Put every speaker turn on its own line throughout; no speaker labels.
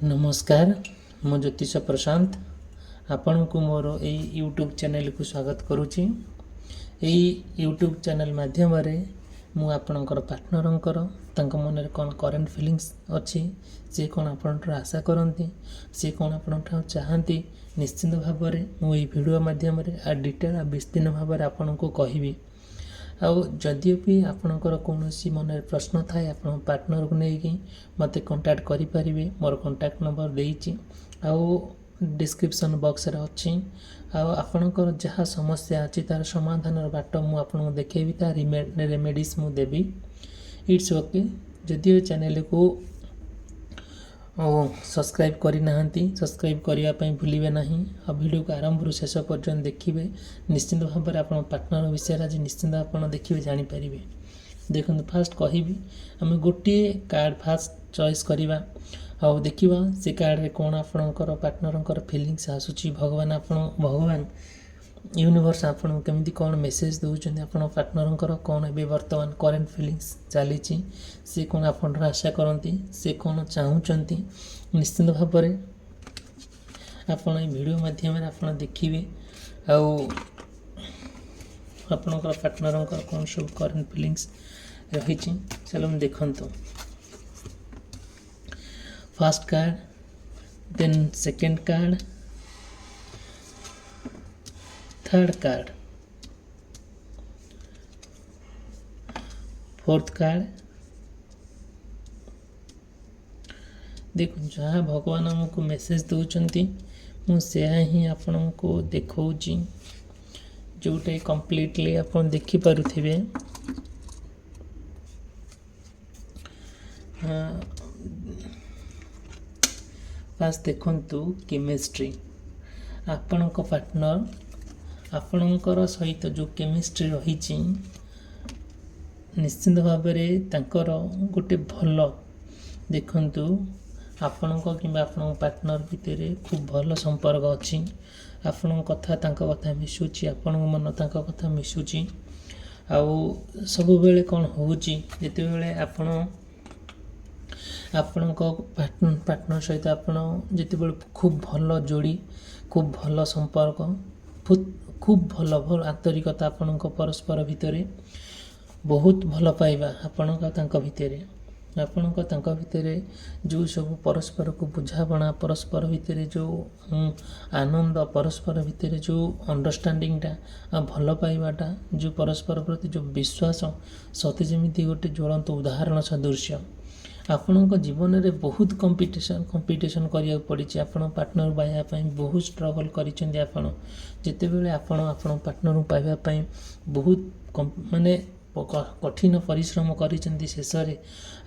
नमस्कार मु ज्योतिष प्रशांत आपण को मोर यूट्यूब चैनल को स्वागत करुच्ची। यूट्यूब चैनल माध्यम मु आपणकर पार्टनरंकर मन कौन करेन्ट फिलिंग्स अच्छी सी कौन आपण आशा करती सी कौन आपण चाहती निश्चिंत भाव में मुझे भिडियो माध्यम डिटेल विस्तीर्ण भाव में आपण को कहबी। आउ जदि भी आपणकर कौन मन प्रश्न थाए आप पार्टनर को लेकिन मत कांटेक्ट करें। मोर कांटेक्ट नंबर देती आउ डिस्क्रिप्शन बॉक्स रे अच्छी आपणकर जहाँ समस्या अच्छी तार समाधान बाट मुझे देखेबी तार रेमेडीज मु देवी। इट्स ओके जदि चैनल को सब्सक्राइब करना सब्सक्राइब करने भूलिए ना आ वीडियो को आरंभ शेष पर्यंत देखिए निश्चिंत भाव में आप पार्टनर विषय आज निश्चिंत आप देखिए जानीपर। देखो फास्ट कहि आम गोटे कार्ड फास्ट चॉइस करवा आ देखा से कार्ड रे कौन आपणकर पार्टनर फिलिंग्स आसूची भगवान भगवान यूनिवर्स आपन केमिति कौन मेसेज दौरान आप पार्टनर कौन ए बर्तमान करेन्ट फिलिंग्स चली सी कौन आप आशा करती से कौन चाहूँगी निश्चिंत भाव में आपड़ वीडियो माध्यम आप देखिए आपणकर पार्टनर कौन सब करेन्ट फिलिंग्स रही। चलो देखु first card then second card third card fourth card. देखो जहाँ भगवान आमको मेसेज दौरान मुझे ही आपण को देखी जोटा कम्प्लीटली आप देखिपे। फास्ट देखु केमिस्ट्री आपण पार्टनर आपणकर सहित जो केमिस्ट्री रही निश्चिंत भाव में गोटे भल देखु आपण कि पार्टनर भितर खूब भल संपर्क अच्छी आपण कथा मिशुची आपण मन कथा मिशुची आउ सब बेले कौन हो जिते बड़े आपण पार्टनर सहित आप जिते खूब भल जोड़ी खूब भल संपर्क खूब भल भल आंतरिकता आपण परस्पर भितर बहुत भल पाइबा आपण भितर जो सब परस्पर को बुझाणा परस्पर भितर जो आनंद परस्पर भितर जो अंडरस्टैंडिंगटा भल पाइबाटा जो परस्पर प्रति जो विश्वास सते जमी गोटे ज्वलंत उदाहरण सदृश्य आपण जीवन में बहुत कंपिटिशन करिया पड़ी आपण पार्टनर पाइबा बहुत स्ट्रगल करिसेंती आपण जिते बेले आपण पार्टनर पाइबा बहुत माने कठिन परिश्रम करिसेंती शेष में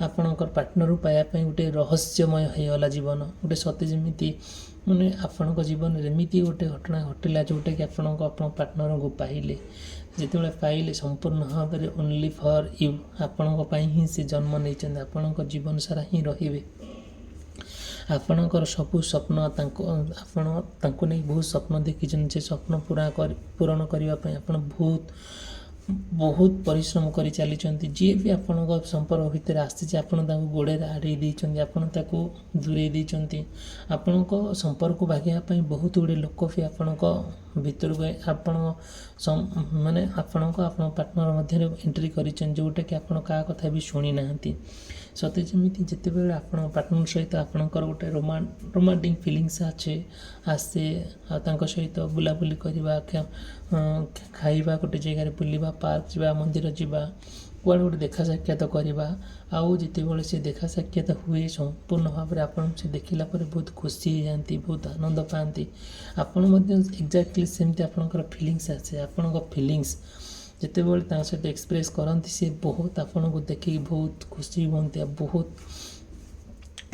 आपणकर पार्टनर पाइबा गोटे रहस्यमय होगला जीवन गोटे सते जमी माने आपण जीवन में एमती गोटे घटना घटला जोटा कि आपण पार्टनर को पाइले जिते पाइले संपूर्ण भाव में ओनली फॉर यू आपण ही से जन्म नहीं आपण जीवन सारा ही रे आपणकर सबू स्वप्न आपन नहीं बहुत स्वप्न देखी से स्वप्न पूरण करने बहुत बहुत परिश्रम कर चली जी भी आपण संपर्क भितर आसी आपण गोड़े आड़े देते आपण दूरे देते आपण संपर्क भागापी बहुत गुड़े लोक भी आपण भीतर आपण माने आपण पार्टनर मध्य एंट्री कर जोटा कि आपण क्या कथा भी शुणी ना सते जमी जिते बड़े आप पार्टनर सहित आपणकर गोटे रोमांटिक फिलिंग्स आसे सहित बुलाबुली करवा खाइबा गोटे जगह बुलवा पार्क जा मंदिर जावा कुआड़ गोटे देखा साक्षात करवा आउ जिते बड़े से देखा साक्षात हुए संपूर्ण भाव में आपन से देखला पर बहुत खुशी हो जाती बहुत आनंद पाती आपण एक्जाक्टली सेमती आपणकर फिलिंग्स आसे आपण फिलिंग्स जिते बड़े सहित एक्सप्रेस करती सी बहुत आपन को देखिए बहुत खुशी हमें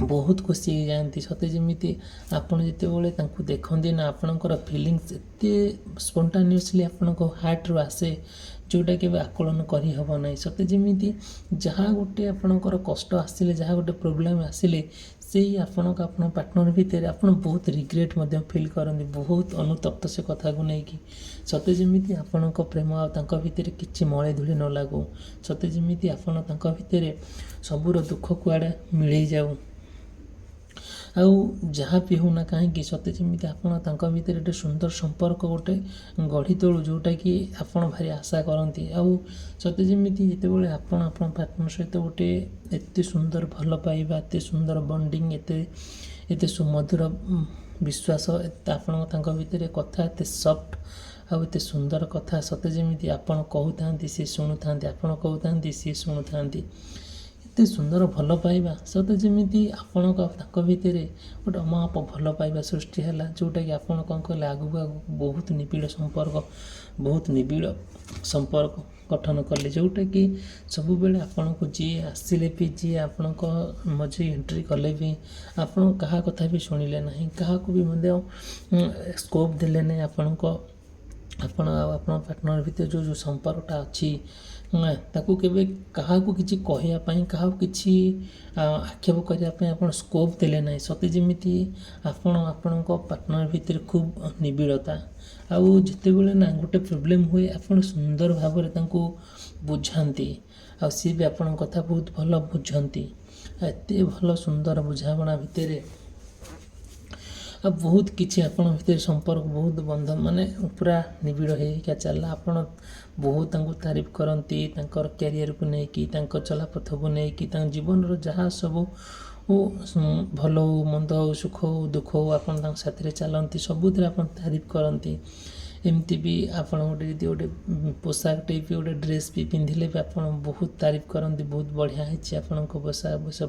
बहुत खुशी हो जाती सते जमी आपड़ जिते बड़े देखते ना आपणकर फिलिंग्स एत स्पॉन्टानियसली आपण हार्ट रू आसे जोटा कि आकलन करहब ना सते जमी जहाँ गोटे आपणकर कष्ट आसिले जहाँ गोटे प्रोब्लेम आसिले से आपण पार्टनर भितर आप बहुत रिग्रेट फिल करते बहुत अनुतप्त से कथा को लेकिन सते जमी आपण प्रेम भितर किसी मले धूली न लगू सते जमी आपण भितर सबूर दुख कुआड़े मिल जाऊ ଆଉ ଯାହା ବି ହେଉନା କାହିଁକି ସତେ ଯେମିତି ଆପଣ ତାଙ୍କ ଭିତରେ ଗୋଟେ ସୁନ୍ଦର ସମ୍ପର୍କ ଗୋଟେ ଗଢ଼ି ତୋଳୁ ଯେଉଁଟାକି ଆପଣ ଭାରି ଆଶା କରନ୍ତି। ଆଉ ସତେ ଯେମିତି ଯେତେବେଳେ ଆପଣ ଆପଣ ପାର୍ଟନର୍ ସହିତ ଗୋଟେ ଏତେ ସୁନ୍ଦର ଭଲ ପାଇବା, ଏତେ ସୁନ୍ଦର ବଣ୍ଡିଙ୍ଗ, ଏତେ ସୁମଧୁର ବିଶ୍ୱାସ, ଆପଣଙ୍କ ତାଙ୍କ ଭିତରେ କଥା ଏତେ ସଫ୍ଟ ଆଉ ଏତେ ସୁନ୍ଦର କଥା, ସତେ ଯେମିତି ଆପଣ କହୁଥାନ୍ତି ସିଏ ଶୁଣୁଥାନ୍ତି, ଆପଣ କହୁଥାନ୍ତି ସିଏ ଶୁଣୁଥାନ୍ତି। ଏତେ ସୁନ୍ଦର ଭଲ ପାଇବା, ସତେ ଯେମିତି ଆପଣଙ୍କ ତାଙ୍କ ଭିତରେ ଗୋଟେ ଅମାପ ଭଲ ପାଇବା ସୃଷ୍ଟି ହେଲା, ଯେଉଁଟାକି ଆପଣ କ'ଣ କଲେ ଆଗକୁ ବହୁତ ନିବିଡ଼ ସମ୍ପର୍କ ଗଠନ କଲେ, ଯେଉଁଟାକି ସବୁବେଳେ ଆପଣଙ୍କୁ ଯିଏ ଆସିଲେ ବି, ଯିଏ ଆପଣଙ୍କ ମଝିରେ ଏଣ୍ଟ୍ରି କଲେ ବି ଆପଣ କାହା କଥା ବି ଶୁଣିଲେ ନାହିଁ, କାହାକୁ ବି ମଧ୍ୟ ସ୍କୋପ୍ ଦେଲେ ନାହିଁ। ଆପଣ ଆଉ ଆପଣଙ୍କ ପାର୍ଟନର୍ ଭିତରେ ଯେଉଁ ସମ୍ପର୍କଟା ଅଛି ତାକୁ କେବେ କାହାକୁ କିଛି କହିବା ପାଇଁ, କାହାକୁ କିଛି ଆକ୍ଷେପ କରିବା ପାଇଁ ଆପଣ ସ୍କୋପ୍ ଦେଲେ ନାହିଁ। ସତେ ଯେମିତି ଆପଣ ଆପଣଙ୍କ ପାର୍ଟନର୍ ଭିତରେ ଖୁବ୍ ନିବିଡ଼ତା, ଆଉ ଯେତେବେଳେ ନା ଗୋଟେ ପ୍ରୋବ୍ଲେମ୍ ହୁଏ ଆପଣ ସୁନ୍ଦର ଭାବରେ ତାଙ୍କୁ ବୁଝାନ୍ତି, ଆଉ ସିଏ ବି ଆପଣଙ୍କ କଥା ବହୁତ ଭଲ ବୁଝନ୍ତି। ଏତେ ଭଲ ସୁନ୍ଦର ବୁଝାମଣା ଭିତରେ ଆଉ ବହୁତ କିଛି ଆପଣଙ୍କ ଭିତରେ ସମ୍ପର୍କ ବହୁତ ବନ୍ଧନ ମାନେ ପୁରା ନିବିଡ଼ ହେଇକା ଚାଲିଲା। ଆପଣ ବହୁତ ତାଙ୍କୁ ତାରିଫ କରନ୍ତି, ତାଙ୍କର କ୍ୟାରିୟରକୁ ନେଇକି, ତାଙ୍କ ଚଲାପଥକୁ ନେଇକି, ତାଙ୍କ ଜୀବନର ଯାହା ସବୁ ଭଲ ହଉ, ମନ୍ଦ ହଉ, ସୁଖ ହଉ, ଦୁଃଖ ହଉ, ଆପଣ ତାଙ୍କ ସାଥିରେ ଚାଲନ୍ତି, ସବୁଥିରେ ଆପଣ ତାରିଫ କରନ୍ତି। ଏମିତି ବି ଆପଣ ଯଦି ଗୋଟେ ପୋଷାକଟେ ବି ଗୋଟେ ଡ୍ରେସ୍ ବି ପିନ୍ଧିଲେ ବି ଆପଣ ବହୁତ ତାରିଫ କରନ୍ତି, ବହୁତ ବଢ଼ିଆ ହେଇଛି ଆପଣଙ୍କ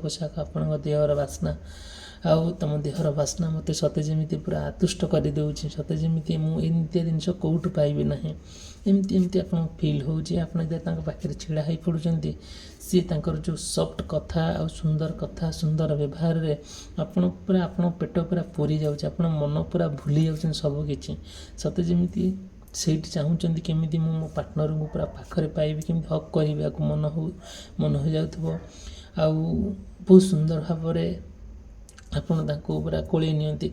ପୋଷାକ, ଆପଣଙ୍କ ଦେହର ବାସ୍ନା, ଆଉ ତୁମ ଦେହର ବାସ୍ନା ମୋତେ ସତେ ଯେମିତି ପୁରା ଆତୁଷ୍ଟ କରିଦେଉଛି, ସତେ ଯେମିତି ମୁଁ ଏମିତିଆ ଜିନିଷ କେଉଁଠୁ ପାଇବି ନାହିଁ। ଏମିତି ଆପଣଙ୍କୁ ଫିଲ୍ ହେଉଛି। ଆପଣ ଯଦି ତାଙ୍କ ପାଖରେ ଛିଡ଼ା ହେଇ ପଡ଼ୁଛନ୍ତି, ସିଏ ତାଙ୍କର ଯେଉଁ ସଫ୍ଟ କଥା ଆଉ ସୁନ୍ଦର କଥା, ସୁନ୍ଦର ବ୍ୟବହାରରେ ଆପଣ ପେଟ ପୁରା ପୁରି ଯାଉଛି, ଆପଣ ମନ ପୁରା ଭୁଲି ଯାଉଛନ୍ତି ସବୁକିଛି। ସତେ ଯେମିତି ସେଇଠି ଚାହୁଁଛନ୍ତି କେମିତି ମୁଁ ମୋ ପାର୍ଟନରଙ୍କୁ ପୁରା ପାଖରେ ପାଇବି, କେମିତି ହକ୍ କରିବାକୁ ମନ ହୋଇଯାଉଥିବ। ଆଉ ବହୁତ ସୁନ୍ଦର ଭାବରେ ଆପଣ ତାଙ୍କୁ ପୁରା କୋଳେଇ ନିଅନ୍ତି,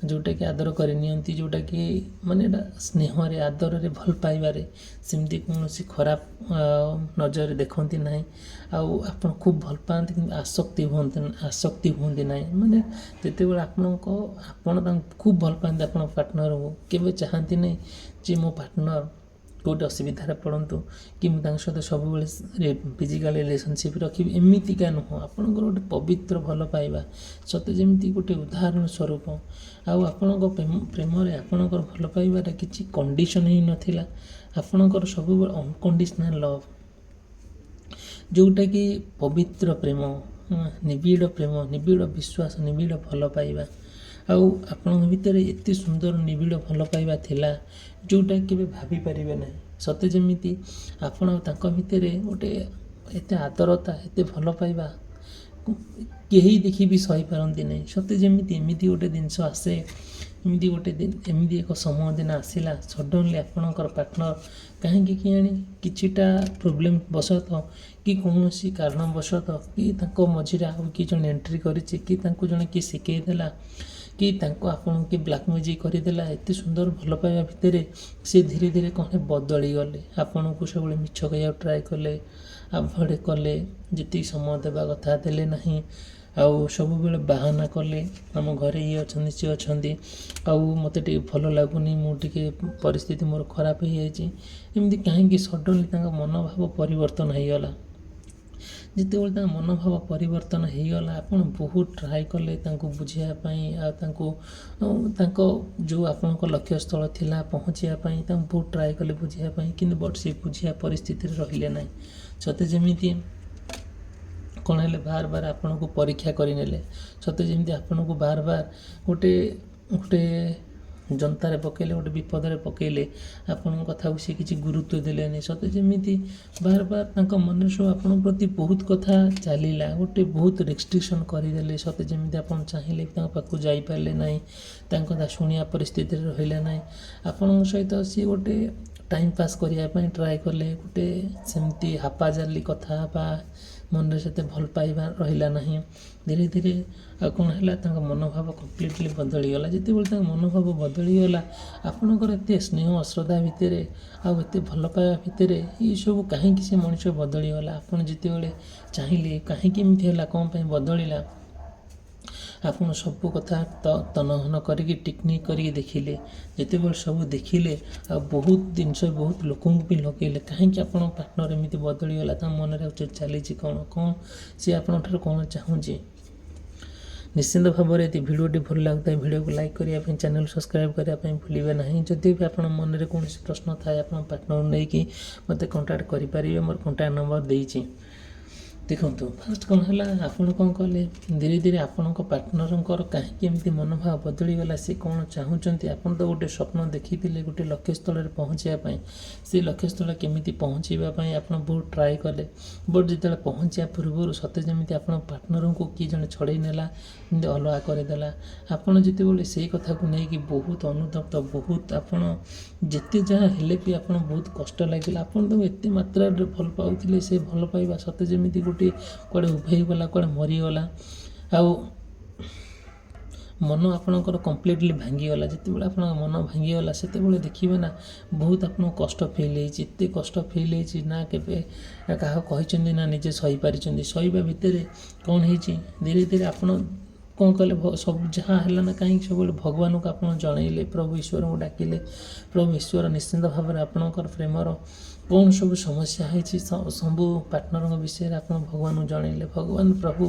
ଯେଉଁଟାକି ଆଦର କରି ନିଅନ୍ତି, ଯେଉଁଟାକି ମାନେ ଏଇଟା ସ୍ନେହରେ, ଆଦରରେ, ଭଲ ପାଇବାରେ ସେମିତି କୌଣସି ଖରାପ ନଜରରେ ଦେଖନ୍ତି ନାହିଁ। ଆଉ ଆପଣ ଖୁବ୍ ଭଲ ପାଆନ୍ତି, କିନ୍ତୁ ଆସକ୍ତି ହୁଅନ୍ତି ନାହିଁ। ମାନେ ଯେତେବେଳେ ଆପଣ ତାଙ୍କୁ ଖୁବ୍ ଭଲ ପାଆନ୍ତି ଆପଣଙ୍କ ପାର୍ଟନରକୁ, କେବେ ଚାହାନ୍ତି ନାହିଁ ଯେ ମୋ ପାର୍ଟନର କେଉଁଠି ଅସୁବିଧାରେ ପଡ଼ନ୍ତୁ, କି ମୁଁ ତାଙ୍କ ସହିତ ସବୁବେଳେ ଫିଜିକାଲ୍ ରିଲେସନସିପ୍ ରଖିବି, ଏମିତିକା ନୁହଁ। ଆପଣଙ୍କର ଗୋଟେ ପବିତ୍ର ଭଲ ପାଇବା, ସତେ ଯେମିତି ଗୋଟେ ଉଦାହରଣ ସ୍ୱରୂପ। ଆଉ ଆପଣଙ୍କ ପ୍ରେମରେ ଆପଣଙ୍କର ଭଲ ପାଇବାଟା କିଛି କଣ୍ଡିସନ୍ ହିଁ ନଥିଲା, ଆପଣଙ୍କର ସବୁବେଳେ ଅନକଣ୍ଡିସନାଲ୍ ଲଭ୍, ଯେଉଁଟାକି ପବିତ୍ର ପ୍ରେମ, ନିବିଡ଼ ପ୍ରେମ, ନିବିଡ଼ ବିଶ୍ୱାସ, ନିବିଡ଼ ଭଲ ପାଇବା। ଆଉ ଆପଣଙ୍କ ଭିତରେ ଏତେ ସୁନ୍ଦର ନିବିଡ଼ ଭଲ ପାଇବା ଥିଲା, ଯେଉଁଟା କେବେ ଭାବିପାରିବେ ନାହିଁ। ସତେ ଯେମିତି ଆପଣ ତାଙ୍କ ଭିତରେ ଗୋଟେ ଏତେ ଆଦରତା, ଏତେ ଭଲ ପାଇବା କେହି ଦେଖି ବି ସହିପାରନ୍ତି ନାହିଁ। ସତେ ଯେମିତି ଏମିତି ଗୋଟେ ଜିନିଷ ଆସେ, ଏମିତି ଏକ ସମୟ ଦିନ ଆସିଲା, ସଡନ୍ଲି ଆପଣଙ୍କର ପାର୍ଟନର କାହିଁକି କେଜାଣି କିଛିଟା ପ୍ରୋବ୍ଲେମ୍ ବଶତଃ, କି କୌଣସି କାରଣବଶତଃ, କି ତାଙ୍କ ମଝିରେ ଆଉ କିଏ ଜଣେ ଏଣ୍ଟ୍ରି କରିଛି, କି ତାଙ୍କୁ ଜଣେ କିଏ ଶିଖେଇ ଦେଲା, କି ଆପଣଙ୍କୁ କିଏ ବ୍ଲାକ୍ ମ୍ୟାଜିକ୍ କରିଦେଲା। ଏତେ ସୁନ୍ଦର ଭଲ ପାଇବା ଭିତରେ ସେ ଧୀରେ ଧୀରେ କ'ଣ ବଦଳି ଗଲେ, ଆପଣଙ୍କୁ ସବୁବେଳେ ମିଛ କହିବାକୁ ଟ୍ରାଏ କଲେ, ଆଭଏଡ଼ କଲେ, ଯେତିକି ସମୟ ଦେବା କଥା ଦେଲେ ନାହିଁ, ଆଉ ସବୁବେଳେ ବାହାନା କଲେ, ଆମ ଘରେ ଇଏ ଅଛନ୍ତି, ସିଏ ଅଛନ୍ତି, ଆଉ ମୋତେ ଟିକେ ଭଲ ଲାଗୁନି, ମୁଁ ଟିକେ ପରିସ୍ଥିତି ମୋର ଖରାପ ହେଇଯାଇଛି। ଏମିତି କାହିଁକି ସଡନ୍ଲି ତାଙ୍କ ମନୋଭାବ ପରିବର୍ତ୍ତନ ହେଇଗଲା। ଯେତେବେଳେ ତାଙ୍କ ମନୋଭାବ ପରିବର୍ତ୍ତନ ହେଇଗଲା, ଆପଣ ବହୁତ ଟ୍ରାଏ କଲେ ତାଙ୍କୁ ବୁଝିବା ପାଇଁ, ଆଉ ତାଙ୍କ ଯେଉଁ ଆପଣଙ୍କ ଲକ୍ଷ୍ୟସ୍ଥଳ ଥିଲା ପହଞ୍ଚିବା ପାଇଁ, ତାଙ୍କୁ ବହୁତ ଟ୍ରାଏ କଲେ ବୁଝିବା ପାଇଁ, କିନ୍ତୁ ସେ ବୁଝିବା ପରିସ୍ଥିତିରେ ରହିଲେ ନାହିଁ। ସତେ ଯେମିତି କ'ଣ ହେଲେ ବାର ଆପଣଙ୍କୁ ପରୀକ୍ଷା କରିନେଲେ, ସତେ ଯେମିତି ଆପଣଙ୍କୁ ବାର ଗୋଟେ ଯନ୍ତାରେ ପକାଇଲେ, ଗୋଟେ ବିପଦରେ ପକାଇଲେ, ଆପଣଙ୍କ କଥାକୁ ସେ କିଛି ଗୁରୁତ୍ୱ ଦେଲେନି। ସତେ ଯେମିତି ବାର ତାଙ୍କ ମନରେ ସବୁ ଆପଣଙ୍କ ପ୍ରତି ବହୁତ କଥା ଚାଲିଲା, ଗୋଟେ ବହୁତ ରେଷ୍ଟ୍ରିକ୍ସନ୍ କରିଦେଲେ। ସତେ ଯେମିତି ଆପଣ ଚାହିଁଲେ ତାଙ୍କ ପାଖକୁ ଯାଇପାରିଲେ ନାହିଁ, ତାଙ୍କ କଥା ଶୁଣିବା ପରିସ୍ଥିତିରେ ରହିଲେ ନାହିଁ। ଆପଣଙ୍କ ସହିତ ସିଏ ଗୋଟେ ଟାଇମ୍ ପାସ୍ କରିବା ପାଇଁ ଟ୍ରାଏ କଲେ, ଗୋଟେ ସେମିତି ହାପାଜାର୍ଲି କଥା ହେବା, ମନରେ ସେତେ ଭଲ ପାଇବା ରହିଲା ନାହିଁ। ଧୀରେ ଧୀରେ ଆଉ କ'ଣ ହେଲା, ତାଙ୍କ ମନୋଭାବ କମ୍ପ୍ଲିଟଲି ବଦଳିଗଲା। ଯେତେବେଳେ ତାଙ୍କ ମନୋଭାବ ବଦଳିଗଲା, ଆପଣଙ୍କର ଏତେ ସ୍ନେହ ଶ୍ରଦ୍ଧା ଭିତରେ ଆଉ ଏତେ ଭଲ ପାଇବା ଭିତରେ ଏଇସବୁ କାହିଁକି ସେ ମଣିଷ ବଦଳିଗଲା, ଆପଣ ଯେତେବେଳେ ଚାହିଁଲେ କାହିଁକି ଏମିତି ହେଲା, କ'ଣ ପାଇଁ ବଦଳିଲା, ଆପଣ ସବୁ କଥା ତନଘନ କରିକି ଟିକନିକ୍ କରିକି ଦେଖିଲେ। ଯେତେବେଳେ ସବୁ ଦେଖିଲେ ଆଉ ବହୁତ ଜିନିଷ ବହୁତ ଲୋକଙ୍କୁ ବି ଲଗେଇଲେ, କାହିଁକି ଆପଣଙ୍କ ପାର୍ଟନର୍ ଏମିତି ବଦଳିଗଲା, ତା ମନରେ ଆଉ ଚାଲିଛି କ'ଣ ସିଏ ଆପଣଙ୍କଠାରୁ କ'ଣ ଚାହୁଁଛି। ନିଶ୍ଚିନ୍ତ ଭାବରେ ଯଦି ଭିଡ଼ିଓଟି ଭଲ ଲାଗୁଥାଏ ଭିଡ଼ିଓକୁ ଲାଇକ୍ କରିବା ପାଇଁ, ଚ୍ୟାନେଲ୍ ସବସ୍କ୍ରାଇବ୍ କରିବା ପାଇଁ ଭୁଲିବେ ନାହିଁ। ଯଦି ବି ଆପଣଙ୍କ ମନରେ କୌଣସି ପ୍ରଶ୍ନ ଥାଏ ଆପଣ ପାର୍ଟନର୍ ନେଇକି ମୋତେ କଣ୍ଟାକ୍ଟ କରିପାରିବେ। ମୋର କଣ୍ଟାକ୍ଟ ନମ୍ବର ଦେଇଛି। ଦେଖନ୍ତୁ ଫାର୍ଷ୍ଟ କ'ଣ ହେଲା, ଆପଣ କ'ଣ କଲେ, ଧୀରେ ଧୀରେ ଆପଣଙ୍କ ପାର୍ଟନରଙ୍କର କାହିଁକି ଏମିତି ମନୋଭାବ ବଦଳିଗଲା, ସେ କ'ଣ ଚାହୁଁଛନ୍ତି। ଆପଣ ତ ଗୋଟେ ସ୍ୱପ୍ନ ଦେଖିଥିଲେ ଗୋଟେ ଲକ୍ଷ୍ୟସ୍ଥଳରେ ପହଞ୍ଚିବା ପାଇଁ, ସେ ଲକ୍ଷ୍ୟସ୍ଥଳରେ କେମିତି ପହଞ୍ଚିବା ପାଇଁ ଆପଣ ବହୁତ ଟ୍ରାଏ କଲେ। ବଟ୍ ଯେତେବେଳେ ପହଞ୍ଚିବା ପୂର୍ବରୁ ସତେ ଯେମିତି ଆପଣ ପାର୍ଟନରଙ୍କୁ କିଏ ଜଣେ ଛଡ଼େଇ ନେଲା, ଯେମିତି ଅଲଗା କରିଦେଲା। ଆପଣ ଯେତେବେଳେ ସେଇ କଥାକୁ ନେଇକି ବହୁତ ଅନୁତପ୍ତ, ବହୁତ ଆପଣ ଯେତେ ଯାହା ହେଲେ ବି ଆପଣ ବହୁତ କଷ୍ଟ ଲାଗିଲା। ଆପଣ ତାଙ୍କୁ ଏତେ ମାତ୍ରାରେ ଭଲ ପାଉଥିଲେ, ସେ ଭଲ ପାଇବା ସତେ ଯେମିତି ଗୋଟେ କୁଆଡ଼େ ଉଭେଇଗଲା, କୁଆଡ଼େ ମରିଗଲା। ଆଉ ମନ ଆପଣଙ୍କର କମ୍ପ୍ଲିଟଲି ଭାଙ୍ଗିଗଲା। ଯେତେବେଳେ ଆପଣଙ୍କ ମନ ଭାଙ୍ଗିଗଲା ସେତେବେଳେ ଦେଖିବେ ନା ବହୁତ ଆପଣଙ୍କୁ କଷ୍ଟ ଫିଲ୍ ହେଇଛି। ଏତେ କଷ୍ଟ ଫିଲ୍ ହେଇଛି ନା କେବେ କାହାକୁ କହିଛନ୍ତି ନା ନିଜେ ସହିପାରିଛନ୍ତି। ସହିବା ଭିତରେ କ'ଣ ହେଇଛି, ଧୀରେ ଧୀରେ ଆପଣ କ'ଣ କଲେ, ସବୁ ଯାହା ହେଲା ନା କାହିଁକି ସବୁବେଳେ ଭଗବାନଙ୍କୁ ଆପଣ ଜଣେଇଲେ, ପ୍ରଭୁ ଈଶ୍ୱରଙ୍କୁ ଡାକିଲେ। ପ୍ରଭୁ ଈଶ୍ୱର ନିଶ୍ଚିନ୍ତ ଭାବରେ ଆପଣଙ୍କର ପ୍ରେମର କ'ଣ ସବୁ ସମସ୍ୟା ହେଇଛି ସବୁ ପାର୍ଟନରଙ୍କ ବିଷୟରେ ଆପଣ ଭଗବାନଙ୍କୁ ଜଣେଇଲେ। ଭଗବାନ ପ୍ରଭୁ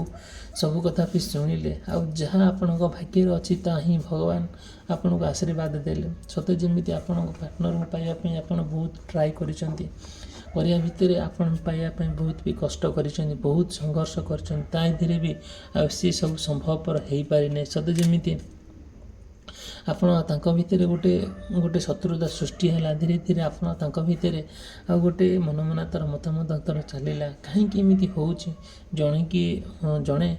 ସବୁ କଥା ବି ଶୁଣିଲେ, ଆଉ ଯାହା ଆପଣଙ୍କ ଭାଗ୍ୟରେ ଅଛି ତାହା ହିଁ ଭଗବାନ ଆପଣଙ୍କୁ ଆଶୀର୍ବାଦ ଦେଲେ। ସତେ ଯେମିତି ଆପଣଙ୍କ ପାର୍ଟନରଙ୍କୁ ପାଇବା ପାଇଁ ଆପଣ ବହୁତ ଟ୍ରାଏ କରିଛନ୍ତି, କରିବା ଭିତରେ ଆପଣ ପାଇବା ପାଇଁ ବହୁତ ବି କଷ୍ଟ କରିଛନ୍ତି, ବହୁତ ସଂଘର୍ଷ କରିଛନ୍ତି। ତା ଧୀରେ ବି ଆଉ ସେ ସବୁ ସମ୍ଭବପର ହେଇପାରିନି। ସତେ ଯେମିତି ଆପଣ ତାଙ୍କ ଭିତରେ ଗୋଟେ ଶତ୍ରୁତା ସୃଷ୍ଟି ହେଲା। ଧୀରେ ଧୀରେ ଆପଣ ତାଙ୍କ ଭିତରେ ଆଉ ଗୋଟେ ମନମନାନ୍ତର ମତାମତାନ୍ତର ଚାଲିଲା। କାହିଁକି ଏମିତି ହେଉଛି, ଜଣେ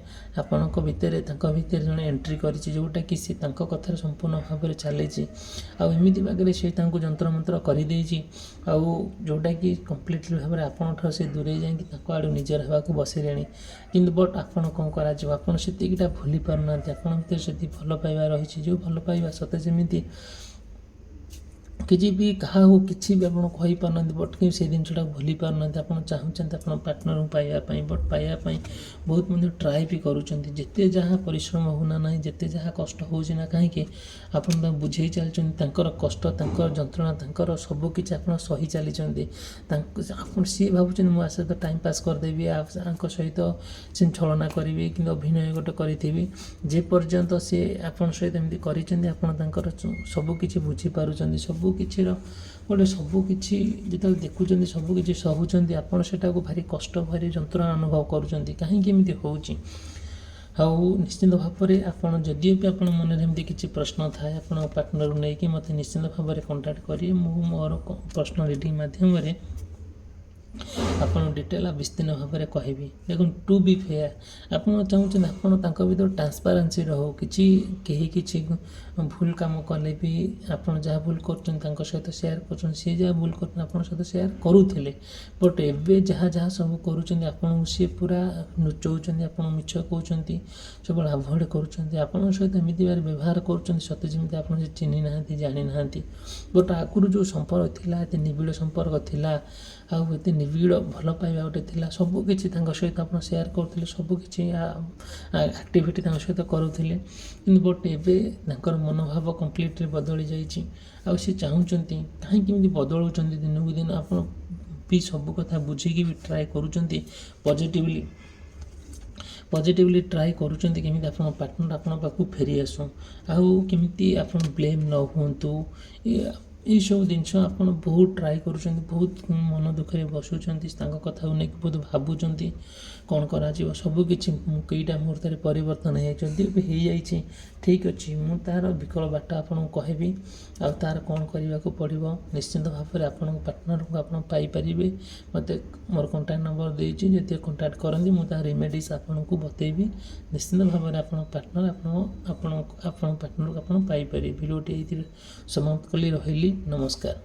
ଆପଣଙ୍କ ଭିତରେ ତାଙ୍କ ଭିତରେ ଜଣେ ଏଣ୍ଟ୍ରି କରିଛି, ଯେଉଁଟାକି ସେ ତାଙ୍କ କଥାରେ ସମ୍ପୂର୍ଣ୍ଣ ଭାବରେ ଚାଲିଛି। ଆଉ ଏମିତି ବାଗରେ ସେ ତାଙ୍କୁ ଯନ୍ତ୍ରମନ୍ତ୍ର କରିଦେଇଛି, ଆଉ ଯେଉଁଟାକି କମ୍ପ୍ଲିଟଲି ଭାବରେ ଆପଣଙ୍କଠାରୁ ସେ ଦୂରେଇ ଯାଇକି ତାଙ୍କ ଆଡ଼ୁ ନିଜର ହେବାକୁ ବସିଲେଣି। କିନ୍ତୁ ବଟ୍ ଆପଣ କ'ଣ କରାଯିବ, ଆପଣ ସେତିକିଟା ଭୁଲି ପାରୁନାହାନ୍ତି। ଆପଣଙ୍କ ଭିତରେ ସେତିକି ଭଲ ପାଇବା ରହିଛି, ଯେଉଁ ଭଲ ପାଇବା ସତେ ଯେମିତି କିଛି ବି କାହାକୁ କିଛି ବି ଆପଣ କହିପାରୁନାହାନ୍ତି, ବଟ୍ କିନ୍ତୁ ସେ ଜିନିଷଟାକୁ ଭୁଲି ପାରୁନାହାନ୍ତି। ଆପଣ ଚାହୁଁଛନ୍ତି ଆପଣ ପାର୍ଟନରଙ୍କୁ ପାଇବା ପାଇଁ, ବଟ୍ ପାଇବା ପାଇଁ ବହୁତ ମଧ୍ୟ ଟ୍ରାଏ ବି କରୁଛନ୍ତି। ଯେତେ ଯାହା ପରିଶ୍ରମ ହେଉନା ନାହିଁ, ଯେତେ ଯାହା କଷ୍ଟ ହେଉଛି ନା କାହିଁକି, ଆପଣ ତାଙ୍କୁ ବୁଝେଇ ଚାଲିଛନ୍ତି। ତାଙ୍କର କଷ୍ଟ, ତାଙ୍କର ଯନ୍ତ୍ରଣା, ତାଙ୍କର ସବୁ କିଛି ଆପଣ ସହି ଚାଲିଛନ୍ତି। ଆପଣ ସିଏ ଭାବୁଛନ୍ତି ମୁଁ ଆ ସହିତ ଟାଇମ୍ ପାସ୍ କରିଦେବି, ଆଙ୍କ ସହିତ ସେ ଛଳନା କରିବି, କିନ୍ତୁ ଅଭିନୟ ଗୋଟେ କରିଥିବି। ଯେ ପର୍ଯ୍ୟନ୍ତ ସେ ଆପଣଙ୍କ ସହିତ ଏମିତି କରିଛନ୍ତି, ଆପଣ ତାଙ୍କର ସବୁକିଛି ବୁଝିପାରୁଛନ୍ତି। ସବୁକିଛିର ସବୁକିଛି ଯେତେବେଳେ ଦେଖୁଛନ୍ତି, ସବୁକିଛି ସହୁଛନ୍ତି, ଆପଣ ସେଟାକୁ ଭାରି କଷ୍ଟ, ଭାରି ଯନ୍ତ୍ରଣା ଅନୁଭବ କରୁଛନ୍ତି। କାହିଁକି ଏମିତି ହେଉଛି। ଆଉ ନିଶ୍ଚିନ୍ତ ଭାବରେ ଆପଣ ଯଦି ବି ଆପଣ ମନରେ ଏମିତି କିଛି ପ୍ରଶ୍ନ ଥାଏ ଆପଣଙ୍କ ପାର୍ଟନରକୁ ନେଇକି ମୋତେ ନିଶ୍ଚିନ୍ତ ଭାବରେ କଣ୍ଟାକ୍ଟ କରିବେ। ମୁଁ ମୋର ପ୍ରଶ୍ନ ରିଡ଼ିଂ ମାଧ୍ୟମରେ ଆପଣ ଡିଟେଲ୍ ଆଉ ବିସ୍ତୀର୍ଣ୍ଣ ଭାବରେ କହିବି। ଦେଖନ୍ତୁ, ଟୁ ବି ଫେୟାର୍, ଆପଣ ଚାହୁଁଛନ୍ତି ଆପଣ ତାଙ୍କ ଭିତରେ ଟ୍ରାନ୍ସପାରେନ୍ସି ରହୁ। କେହି କିଛି ଭୁଲ କାମ କଲେ ବି ଆପଣ ଯାହା ଭୁଲ କରୁଛନ୍ତି ତାଙ୍କ ସହିତ ସେୟାର କରୁଛନ୍ତି, ସେ ଯାହା ଭୁଲ କରୁଛନ୍ତି ଆପଣଙ୍କ ସହିତ ସେୟାର କରୁଥିଲେ। ବଟ୍ ଏବେ ଯାହା ସବୁ କରୁଛନ୍ତି ଆପଣଙ୍କୁ ସିଏ ପୁରା ନୁଚଉଛନ୍ତି, ଆପଣ ମିଛ କହୁଛନ୍ତି, ସବୁବେଳେ ଆଭଏଡ଼ କରୁଛନ୍ତି। ଆପଣଙ୍କ ସହିତ ଏମିତି ବ୍ୟବହାର କରୁଛନ୍ତି ସତେ ଯେମିତି ଆପଣ ସେ ଚିହ୍ନି ନାହାନ୍ତି, ଜାଣିନାହାନ୍ତି। ବଟ୍ ଆଗରୁ ଯେଉଁ ସମ୍ପର୍କ ଥିଲା, ଏତେ ନିବିଡ଼ ସମ୍ପର୍କ ଥିଲା, ଆଉ ଏତେ ନିବିଡ଼ ଭଲ ପାଇବା ଗୋଟେ ଥିଲା, ସବୁକିଛି ତାଙ୍କ ସହିତ ଆପଣ ସେୟାର କରୁଥିଲେ, ସବୁକିଛି ଆକ୍ଟିଭିଟି ତାଙ୍କ ସହିତ କରୁଥିଲେ। କିନ୍ତୁ ବଟ୍ ଏବେ ତାଙ୍କର ମନୋଭାବ କମ୍ପ୍ଲିଟଲି ବଦଳି ଯାଇଛି। ଆଉ ସେ ଚାହୁଁଛନ୍ତି, କାହିଁକି ଏମିତି ବଦଳୁଛନ୍ତି ଦିନକୁ ଦିନ, ଆପଣ ବି ସବୁ କଥା ବୁଝିକି ବି ଟ୍ରାଏ କରୁଛନ୍ତି, ପଜିଟିଭଲି ଟ୍ରାଏ କରୁଛନ୍ତି କେମିତି ଆପଣଙ୍କ ପାର୍ଟନର ଆପଣଙ୍କ ପାଖକୁ ଫେରି ଆସୁ, ଆଉ କେମିତି ଆପଣ ବ୍ଲେମ୍ ନ ହୁଅନ୍ତୁ। ଏଇସବୁ ଜିନିଷ ଆପଣ ବହୁତ ଟ୍ରାଏ କରୁଛନ୍ତି, ବହୁତ ମନ ଦୁଃଖରେ ବସୁଛନ୍ତି, ତାଙ୍କ କଥାକୁ ନେଇକି ବହୁତ ଭାବୁଛନ୍ତି କ'ଣ କରାଯିବ। ସବୁକିଛି କେଇଟା ମୁହୂର୍ତ୍ତରେ ପରିବର୍ତ୍ତନ ହେଇଯାଇଛି, ଏବେ ହେଇଯାଇଛି, ଠିକ୍ ଅଛି। ମୁଁ ତା'ର ବିକଳ ବାଟ ଆପଣଙ୍କୁ କହିବି, ଆଉ ତା'ର କ'ଣ କରିବାକୁ ପଡ଼ିବ। ନିଶ୍ଚିନ୍ତ ଭାବରେ ଆପଣଙ୍କ ପାର୍ଟନରକୁ ଆପଣ ପାଇପାରିବେ। ମୋତେ ମୋର କଣ୍ଟାକ୍ଟ ନମ୍ବର ଦେଇଛି, ଯଦି କଣ୍ଟାକ୍ଟ କରନ୍ତି ମୁଁ ତା ରେମେଡ଼ିସ୍ ଆପଣଙ୍କୁ ବତେଇବି। ନିଶ୍ଚିନ୍ତ ଭାବରେ ଆପଣଙ୍କ ପାର୍ଟନରକୁ ଆପଣ ପାଇପାରିବେ। ଭିଡ଼ିଓଟି ଏଇଥିରେ ସମାପ୍ତ କଲି। ରହିଲି, ନମସ୍କାର।